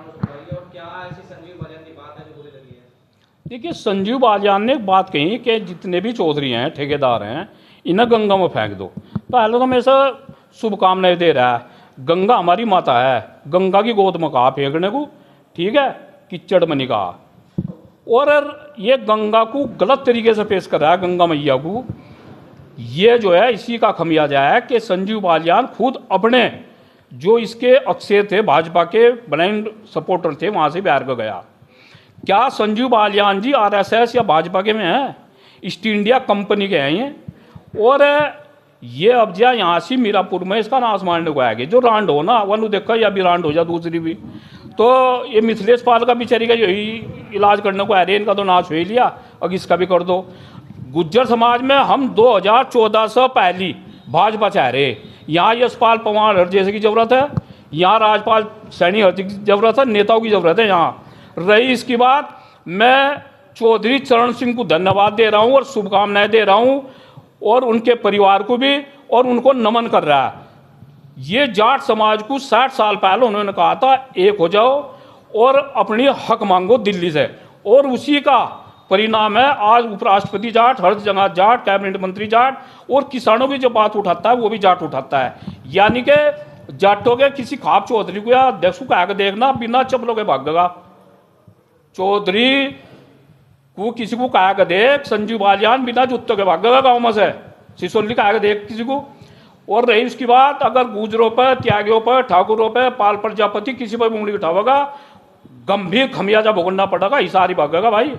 और क्या ऐसी संजीव बालियान की बात है जो बुरी लगी है? देखिए, संजीव बालियान ने एक बात कही कि जितने भी चौधरी हैं, ठेकेदार हैं, इन्हें गंगा में फेंक दो। पहले तो हमेशा शुभकामनाएं दे रहा है। गंगा हमारी माता है, गंगा की गोद में कहा फेंकने को, ठीक है, कीचड़ में नहीं कहा। और ये गंगा को गलत तरीके से पेश कर रहा है, गंगा मैया को। ये जो है इसी का खमियाजा है कि संजीव बालियान खुद अपने जो इसके अक्षय थे, भाजपा के ब्लाइंड सपोर्टर थे, वहाँ से बिहार को गया। क्या संजीव बालियान जी आरएसएस या भाजपा के में हैं? ईस्ट इंडिया कंपनी के हैं ये। और ये अब जा यहाँ से मीरापुर में इसका नाश मारने को आएगी। जो रांड हो ना वन देखा, या भी रांड हो जा दूसरी भी, तो ये मिथिलेश पाल का बेचारी का यही इलाज करने को आ रही है। इनका तो नाश हो ही लिया, अब इसका भी कर दो। गुज्जर समाज में हम 2014 से पहली भाजपा चाह रहे। यहाँ यशपाल पवार हर जैसे की जरूरत है, यहाँ राजपाल सैनी हर की जरूरत है, नेताओं की जरूरत है यहाँ रही। इसकी बात मैं चौधरी चरण सिंह को धन्यवाद दे रहा हूँ और शुभकामनाएं दे रहा हूँ, और उनके परिवार को भी, और उनको नमन कर रहा है। ये जाट समाज को 60 साल पहले उन्होंने कहा था एक हो जाओ और अपनी हक मांगो दिल्ली से, और उसी का परिणाम है आज उपराष्ट्रपति जाट, हर जगह जाट, कैबिनेट मंत्री जाट, और किसानों की जो बात उठाता है वो भी जाट उठाता है। यानी कि जाटों के किसी खाप चौधरी को या अध्यक्ष को आगे देखना बिना चप्पलों के भागेगा। चौधरी को किसी को कहा के देख, संजीव बालियान बिना जूतों के भागेगा गाँव में से, सिसोली का आगे देख किसी को। और रही उसकी बात, अगर गुजरों पर, त्यागियों पर, ठाकुरों पर, पाल प्रजापति किसी पर उंगली उठावेगा, गंभीर खमियाजा भुगतना पड़ेगा, हिसारी भागेगा भाई।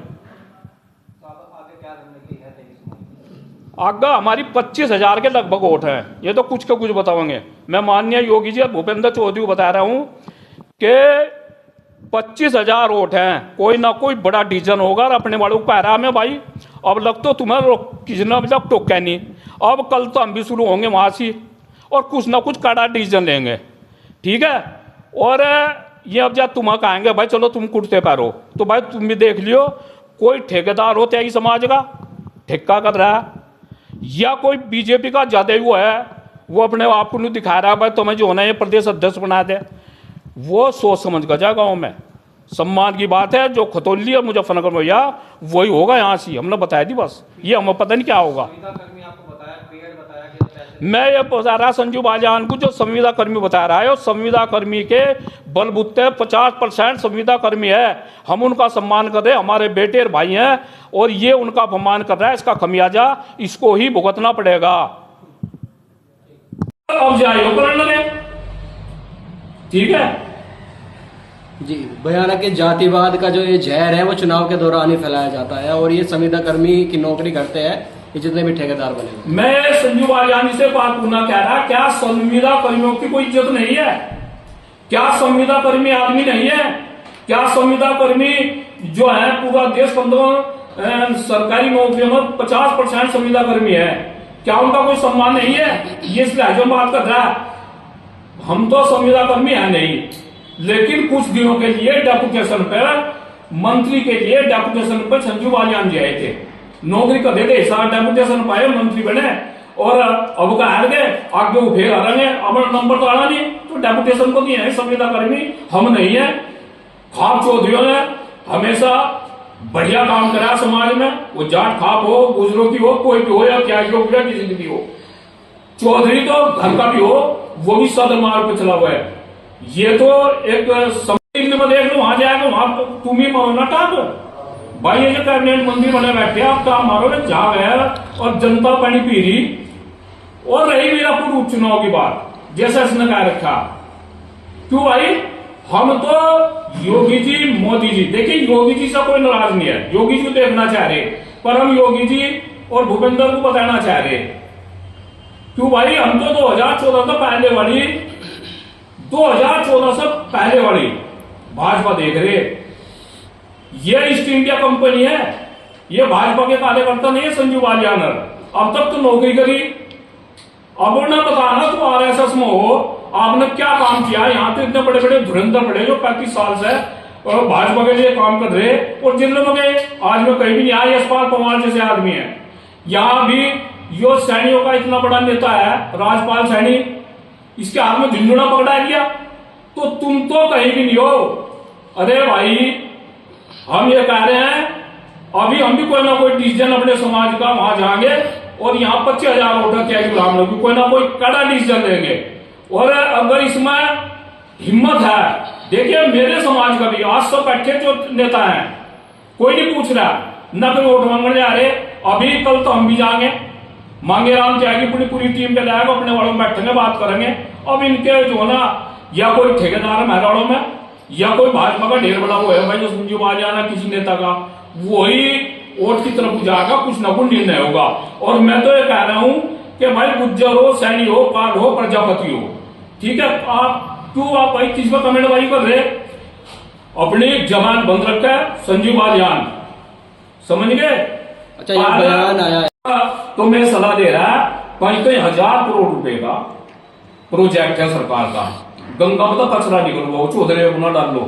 आगे हमारी 25,000 के लगभग वोट हैं, ये तो कुछ के कुछ बताओगे। मैं माननीय योगी जी और भूपेंद्र चौधरी को बता रहा हूँ कि 25,000 वोट हैं, कोई ना कोई बड़ा डिसीजन होगा। और अपने वालों को कह रहा मैं भाई, अब लग तो तुम्हें किसी ने मतलब टोका नहीं, अब कल तो हम भी शुरू होंगे वहाँ से और कुछ ना कुछ कड़ा डिसीजन लेंगे, ठीक है। और ये अब जब तुम्हें कहेंगे भाई चलो तुम कुर्ते पर हो, तो भाई तुम भी देख लियो, कोई ठेकेदार हो त्यागी समाज का ठेका कर रहा है, या कोई बीजेपी का ज्यादा वो है, वो अपने आप को नहीं दिखा रहा भाई तुम्हें जो होना है प्रदेश अध्यक्ष बना दे। वो सोच समझ कर जाए गाँव में, सम्मान की बात है। जो खतौली और मुजफ्फरनगर में भैया वही होगा यहाँ से, हमने बताया थी बस, ये हमें पता नहीं क्या होगा। मैं ये बता रहा संजीव बालियान को, जो संविदा कर्मी बता रहा है, और संविदा कर्मी के बलबूते 50% संविदा कर्मी है, हम उनका सम्मान कर रहे हैं, हमारे बेटे और भाई हैं, और ये उनका अपमान कर रहा है, इसका खमियाजा इसको ही भुगतना पड़ेगा। अब जाइए, ठीक है जी। बयान है कि जातिवाद का जो ये जहर है वो चुनाव के दौरान ही फैलाया जाता है, और ये संविदा कर्मी की नौकरी करते हैं ये जितने भी ठेकेदार बने। मैं संजीव बालियान से बात करना कह रहा, क्या संविदा कर्मियों की कोई इज्जत नहीं है? क्या संविदा कर्मी आदमी नहीं है? क्या संविदा कर्मी जो है पूरा देश 15 सरकारी नौकरियों में 50% संविदा कर्मी है, क्या उनका कोई सम्मान नहीं है? ये इस लहजे में बात कर रहा है। हम तो संविदा कर्मी है नहीं, लेकिन कुछ दिनों के लिए डेपुटेशन पर, मंत्री के लिए डेपुटेशन पर संजीव बालियान जी आए थे, नौकरी कर देते हिसाब डेपुटेशन पाए, मंत्री बने, और अब का हार गए, आगे वो फिर हारेंगे, हमारा नंबर तो आना नहीं, तो डेपुटेशन को दिए हैं संविदा कर्मी, हम नहीं है। खाप चौधरियों ने हमेशा बढ़िया काम करा समाज में, वो जाट खाप हो, गुजरों की हो, कोई भी हो, या क्या हो, या किसी की भी हो, चौधरी तो घर का भी हो, वो भी सदर मार्ग पे चला हुआ है। ये तो एक में देख लो, वहां जाएगा वहां तुम ही मरो ना टाको भाई। ये जो कैबिनेट मंत्री बने बैठे आप काम मारो जा गया, और जनता पानी पी रही। और रही मीरापुर उपचुनाव की बात, जैसा इसने कह रखा, क्यों भाई, हम तो योगी जी, मोदी जी, देखिए योगी जी से कोई नाराज नहीं है, योगी जी को देखना चाह रहे, पर हम योगी जी और भूपेंद्र को बताना चाह रहे, क्यों भाई, हम तो 2014 से पहले वाली 2014 से पहले वाली भाजपा देख रहे। ये ईस्ट इंडिया कंपनी है, ये भाजपा के कार्यकर्ता नहीं है संजीव बालियान। अब तक तो नौकरी करी, अब उन्हें बताना तुम आरएसएस में हो, आपने क्या काम किया। यहाँ तो इतने बड़े बड़े धुरंधर पड़े जो 35 साल से भाजपा के लिए काम कर रहे, और जिन लोगों के आज में कहीं भी नहीं आए, यशपाल पवार जैसे आदमी है। यहाँ भी यो सैनियों का इतना बड़ा नेता है राजपाल सैनी, इसके हाथ में झुंझुना पकड़ा दिया, तो तुम तो कहीं भी नहीं हो। अरे भाई हम ये कह रहे हैं अभी हम भी कोई ना कोई डिसीजन अपने समाज का वहां जाएंगे और यहाँ 25,000 वोटर क्या हम लोग कोई ना कोई कड़ा डिसीजन लेंगे। और अगर इसमें हिम्मत है, देखिए मेरे समाज का भी 800 जो नेता हैं, कोई नहीं पूछ रहा, न कोई वोट मांगने आ रहे। अभी कल तो हम भी जाएंगे, मांगे राम जाएगी, पूरी टीम पे जाएगा, अपने वालों में बैठेंगे, बात करेंगे। अब इनके जो ना या कोई ठेकेदार है महराड़ों में या कोई भाजपा का ढेर बड़ा वो है भाई जो संजीव बालियान है किसी नेता का, वही वोट की तरफ जाएगा, कुछ ना कुछ निर्णय होगा। और मैं तो ये कह रहा हूं कि भाई गुज्जर हो, सैनी हो, पाल हो, प्रजापति हो, ठीक है, आप क्यों आप भाई किस पर कमेंट भाई कर रहे? अपनी जबान बंद रखा है संजीव बालियान, समझ गए? अच्छा, ये बयान आया है तो मैं सलाह दे रहा है, कई 1,000 करोड़ रुपए का प्रोजेक्ट है सरकार का, गंगा में तो कचरा निकलवाओ, चौधरी गुना डाल लो,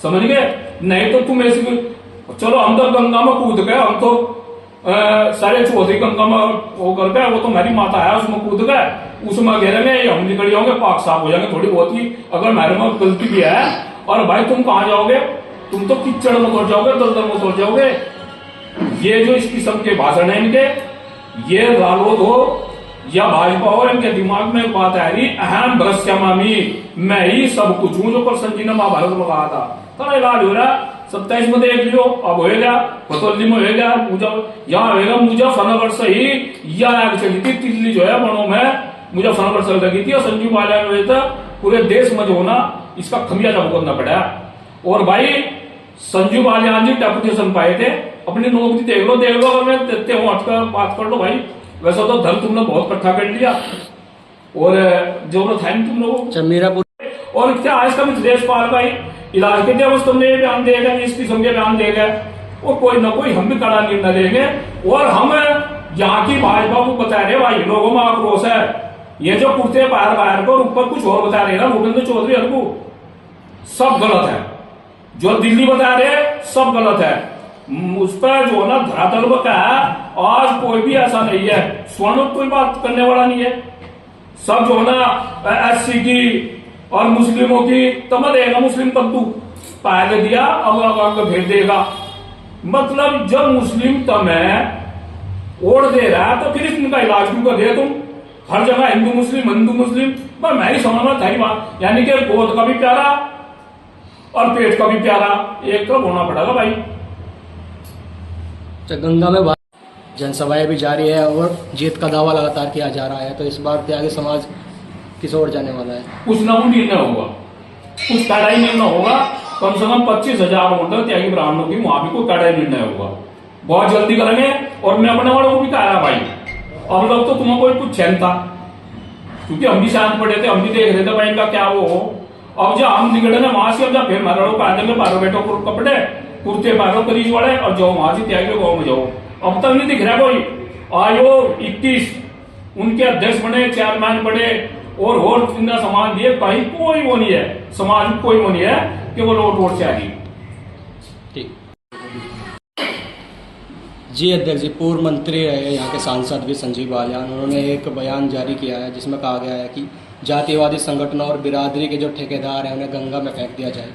समझ गए? नहीं तो तुम ऐसे चलो हम तो गंगा में कूद गए, हम तो सारे चौधरी गंगा में वो कर गए, वो तो मेरी माता है उसमें कूद गए, उसमें गिरेंगे, हम निकल जाओगे, पाक साफ हो जाएंगे थोड़ी बहुत ही, अगर मेरे में गलती भी है। और भाई तुम कहां जाओगे? तुम तो कीचड़ में उतर जाओगे, दलदल में उतर जाओगे। ये जो इस किस्म के भाषण है इनके, ये रालोद हो या भाजपा हो, इनके दिमाग में एक बात आ रही, अहम भ्रष्टमामी, मैं ही सब कुछ हूं, जो प्रसन्न जी ने महाभारत में कहा था। थोड़ा इलाज हो रहा 27 में देख लियो, अब होएगा पतौली में होएगा, यहाँ होएगा मुजफ्फरनगर से ही या आग चली थी, तिल्ली जो है बनों में मुजफ्फरनगर से लगी थी, और संजीव बालियान था पूरे देश में जो होना इसका खमियाजा भुगतना पड़ा। और भाई संजीव बालियान जी डेपुटेशन पाए थे, अपनी नौकरी देख लो, अगर मैं देते हूँ हटकर बात कर लो भाई, वैसा तो धन तुमने बहुत इकट्ठा कर लिया और जरूरत है नहीं तुम लोगों को। मीरापुर और क्या आज का मिथिलेश पाल का इलाज के दिवस तुमने ये बयान देगा, इस किस्म के बयान देगा, और कोई ना कोई हम भी कड़ा निर्णय लेंगे। और हम यहाँ की भाजपा को बता रहे भाई लोगों में आक्रोश है, ये जो कुर्ते बाहर बाहर को ऊपर कुछ और बता रहे ना भूपेंद्र चौधरी हरकू, सब गलत है, जो दिल्ली बता रहे सब गलत है। उस पर जो ना धरातल पर है, आज कोई भी ऐसा नहीं है, स्वर्ण कोई बात करने वाला नहीं है, सब जो ना SC की और मुस्लिमों की तब देगा, मुस्लिम कद्दू पहले दिया अब भेज देगा। मतलब जब मुस्लिम तुम्हें वोट दे रहा है तो फिर इनका इलाज क्यों कर दे तुम? हर जगह हिंदू मुस्लिम, पर मैं ही समझ में था बात, यानी कि गोद का भी प्यारा और पेट का भी प्यारा एक तो होना पड़ेगा भाई। गंगा में जनसभाएं भी जारी है और जीत का दावा लगातार किया जा रहा है, तो इस बार त्यागी समाज किस ओर जाने वाला है? कुछ ना कुछ निर्णय होगा, कुछ कड़ाई निर्णय होगा, कम से कम 25,000 वोटर त्यागी ब्राह्मणों की, वहां भी कोई कड़ाई निर्णय होगा, बहुत जल्दी करेंगे। और मैं अपने वालों को भी कहा भाई, अब लोग तो तुम्हें कोई कुछ चैन था, क्योंकि हम भी शांत पड़े थे, हम भी देख रहे थे भाई इनका क्या वो हो। अब जब हम निकले ना वहां से, अब जब फिर मारो पा देंगे, बारह बैठो कपड़े कुर्ते पारो करीज वाले, और जाओ वहां से त्यागी गाँव में जाओ। अब तक नहीं दिख रहा कोई। आयोग 21 उनके अध्यक्ष बने, चेयरमैन बने और जिंदा समाज दिए, भाई कोई वो नहीं है, समाज में कोई वो नहीं है, केवल वोट चाहिए। ठीक जी अध्यक्ष जी, पूर्व मंत्री रहे यहाँ के सांसद भी संजीव बालियान, उन्होंने एक बयान जारी किया है जिसमें कहा गया है कि जातिवादी संगठनों और बिरादरी के जो ठेकेदार हैं उन्हें गंगा में फेंक दिया जाए।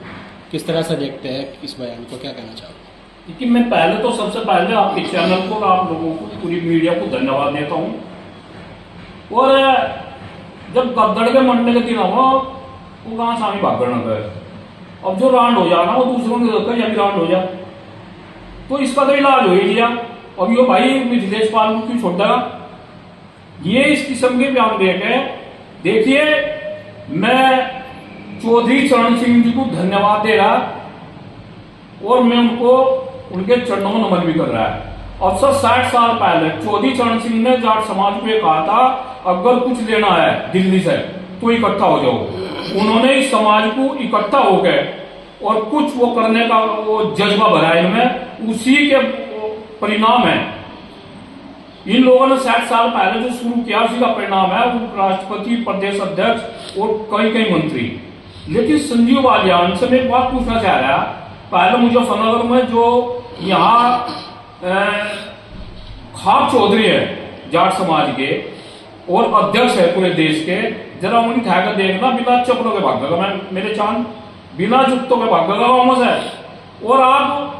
किस तरह से देखते हैं इस बयान को, क्या कहना चाहोगे? देखिए मैं पहले तो सबसे पहले आपके चैनल को, आप लोगों को, पूरी मीडिया को धन्यवाद देता हूँ। और जब गद्दड़ के मरने के दिन हो वो कहाँ सामी भागड़ न गए, अब जो रांड हो जाना वो दूसरों के धक्का या रांड हो जाए, तो इसका तो इलाज हो ही लिया। अब यो भाई मिथिलेश पाल को क्यों छोड़ देगा? ये इस किस्म के बयान दे के, देखिए मैं चौधरी चरण सिंह जी को धन्यवाद दे रहा और मैं उनको उनके चरणों में नमन भी कर रहा है। अवसर 60 साल पहले चौधरी चरण सिंह ने जाट समाज को कहा था, अगर कुछ लेना है दिल्ली से तो इकट्ठा हो जाओ। उन्होंने इस समाज को इकट्ठा हो गए और कुछ वो करने का वो जज्बा भरा इनमें, उसी के परिणाम है। इन लोगों ने 60 साल पहले जो शुरू किया उसी का परिणाम है राष्ट्रपति, प्रदेश अध्यक्ष और कई मंत्री। लेकिन संजीव बालियान से मैं एक बात पूछना चाह रहा, पहले मुजफ्फरनगर में जो यहाँ खाप चौधरी है जाट समाज के और अध्यक्ष है पूरे देश के, जरा उन्हें उठाकर देखना बिना चपलों के भाग मैं मेरे चांद बिना जुत्तों के भाग गाँव में से। और आप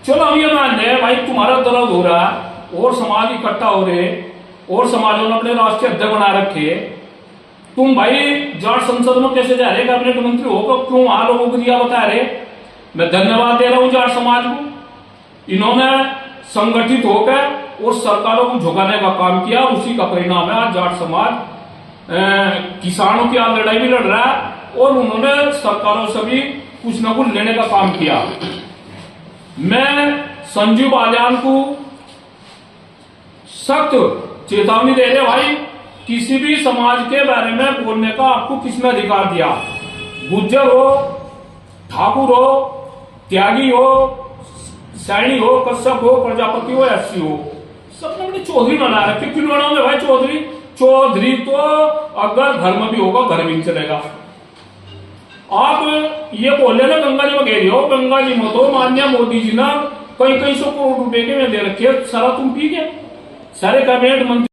चलो हम ये मान रहे भाई तुम्हारा दर्द हो रहा है और समाज इकट्ठा हो रहे और समाजों ने अपने राष्ट्रीय अध्यक्ष बना रखे, तुम भाई जाट संसद में कैसे जा रहे कैबिनेट मंत्री होकर, क्यों वहां लोगों को दिया बता रहे। मैं धन्यवाद दे रहा हूं जाट समाज को, इन्होंने संगठित होकर और सरकारों को झुकाने का काम किया, उसी का परिणाम है आज जाट समाज किसानों की आज लड़ाई भी लड़ रहा है और उन्होंने सरकारों से भी कुछ न कुछ लेने का काम किया। मैं संजीव बालियान को सख्त चेतावनी दे रहे भाई, किसी भी समाज के बारे में बोलने का आपको किसने अधिकार दिया। गुज्जर हो, ठाकुर हो, त्यागी हो, सैनी हो, कश्यप हो, प्रजापति हो, एससी हो, सबने अपने चौधरी बना रखे। क्यों बनाओगे भाई चौधरी? चौधरी तो अगर घर में भी होगा घर भी नहीं चलेगा। आप ये बोले ना गंगा जी में घेरी हो, गंगा जी में तो माननीय मोदी जी ने कई कई सौ करोड़ रुपए के में दे रखे, सारा तुम पी गए। सारे कैबिनेट मंत्री